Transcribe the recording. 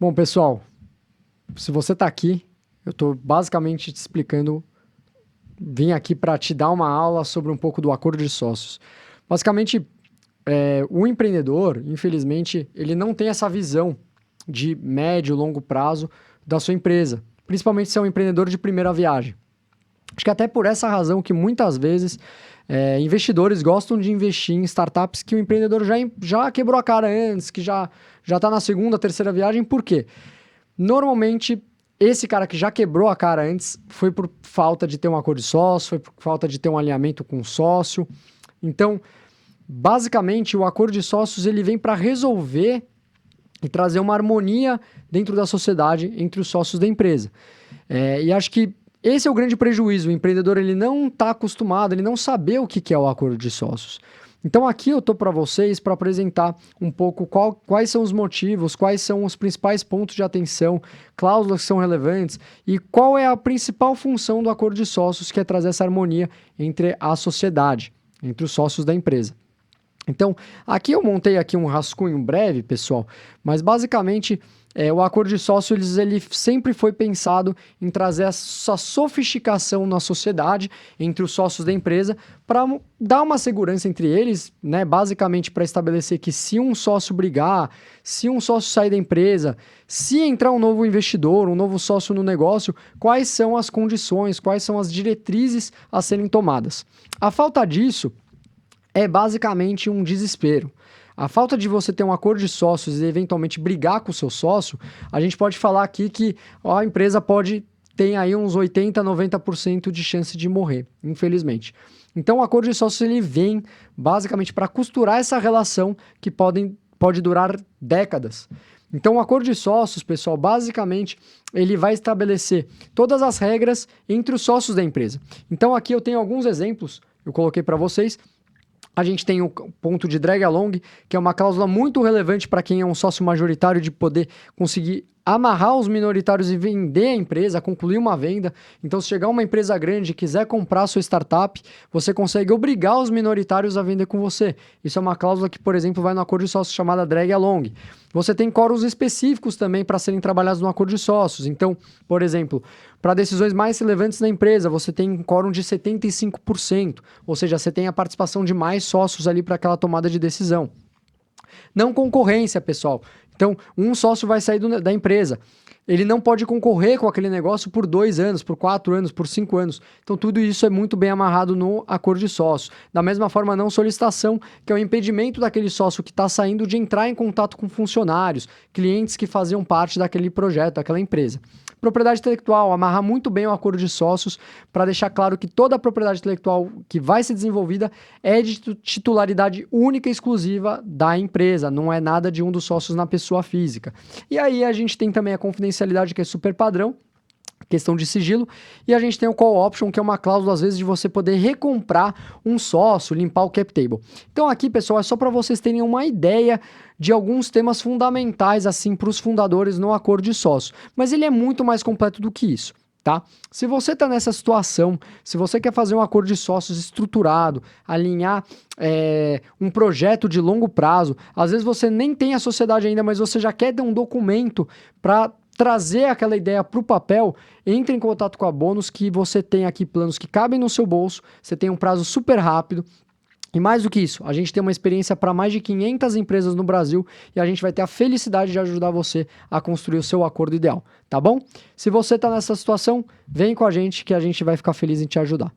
Bom, pessoal, se você está aqui, eu estou basicamente te explicando, vim aqui para te dar uma aula sobre um pouco do acordo de sócios. Basicamente, o empreendedor, infelizmente, ele não tem essa visão de médio e longo prazo da sua empresa, principalmente se é um empreendedor de primeira viagem. Acho que até por essa razão que muitas vezes investidores gostam de investir em startups que o empreendedor já quebrou a cara antes, que já está na segunda, terceira viagem. Por quê? Normalmente, esse cara que já quebrou a cara antes foi por falta de ter um acordo de sócio, foi por falta de ter um alinhamento com o sócio. Então, basicamente, o acordo de sócios ele vem para resolver e trazer uma harmonia dentro da sociedade entre os sócios da empresa. E acho que esse é o grande prejuízo. O empreendedor ele não está acostumado, ele não sabe o que é o acordo de sócios. Então aqui eu estou para vocês para apresentar um pouco quais são os motivos, quais são os principais pontos de atenção, cláusulas que são relevantes e qual é a principal função do acordo de sócios, que é trazer essa harmonia entre a sociedade, entre os sócios da empresa. Então, aqui eu montei aqui um rascunho breve, pessoal, mas basicamente o acordo de sócios ele sempre foi pensado em trazer essa sofisticação na sociedade, entre os sócios da empresa, para dar uma segurança entre eles, né? Basicamente para estabelecer que se um sócio brigar, se um sócio sair da empresa, se entrar um novo investidor, um novo sócio no negócio, quais são as condições, quais são as diretrizes a serem tomadas. A falta disso é basicamente um desespero. A falta de você ter um acordo de sócios e eventualmente brigar com o seu sócio, a gente pode falar aqui que a empresa pode ter aí uns 80%, 90% de chance de morrer, infelizmente. Então o acordo de sócios ele vem basicamente para costurar essa relação que pode durar décadas. Então o acordo de sócios, pessoal, basicamente ele vai estabelecer todas as regras entre os sócios da empresa. Então aqui eu tenho alguns exemplos, eu coloquei para vocês. A gente tem o ponto de drag along, que é uma cláusula muito relevante para quem é um sócio majoritário de poder conseguir amarrar os minoritários e vender a empresa, concluir uma venda. Então, se chegar uma empresa grande e quiser comprar a sua startup, você consegue obrigar os minoritários a vender com você. Isso é uma cláusula que, por exemplo, vai no acordo de sócios chamada drag along. Você tem quóruns específicos também para serem trabalhados no acordo de sócios. Então, por exemplo, para decisões mais relevantes na empresa, você tem um quórum de 75%, ou seja, você tem a participação de mais sócios ali para aquela tomada de decisão. Não concorrência, pessoal. Então, um sócio vai sair da empresa. Ele não pode concorrer com aquele negócio por 2 anos, por 4 anos, por 5 anos. Então, tudo isso é muito bem amarrado no acordo de sócios. Da mesma forma, não solicitação, que é o impedimento daquele sócio que está saindo de entrar em contato com funcionários, clientes que faziam parte daquele projeto, daquela empresa. Propriedade intelectual, amarrar muito bem o acordo de sócios para deixar claro que toda a propriedade intelectual que vai ser desenvolvida é de titularidade única e exclusiva da empresa, não é nada de um dos sócios na pessoa física. E aí a gente tem também a confidencialidade, que é super padrão, questão de sigilo, e a gente tem o call option, que é uma cláusula às vezes de você poder recomprar um sócio, limpar o cap table. Então aqui, pessoal, é só para vocês terem uma ideia de alguns temas fundamentais assim para os fundadores no acordo de sócio, mas ele é muito mais completo do que isso. Tá? Se você está nessa situação, se você quer fazer um acordo de sócios estruturado, alinhar um projeto de longo prazo, às vezes você nem tem a sociedade ainda, mas você já quer ter um documento para trazer aquela ideia para o papel, entre em contato com a Bônus, que você tem aqui planos que cabem no seu bolso, você tem um prazo super rápido. E mais do que isso, a gente tem uma experiência para mais de 500 empresas no Brasil e a gente vai ter a felicidade de ajudar você a construir o seu acordo ideal, tá bom? Se você está nessa situação, vem com a gente que a gente vai ficar feliz em te ajudar.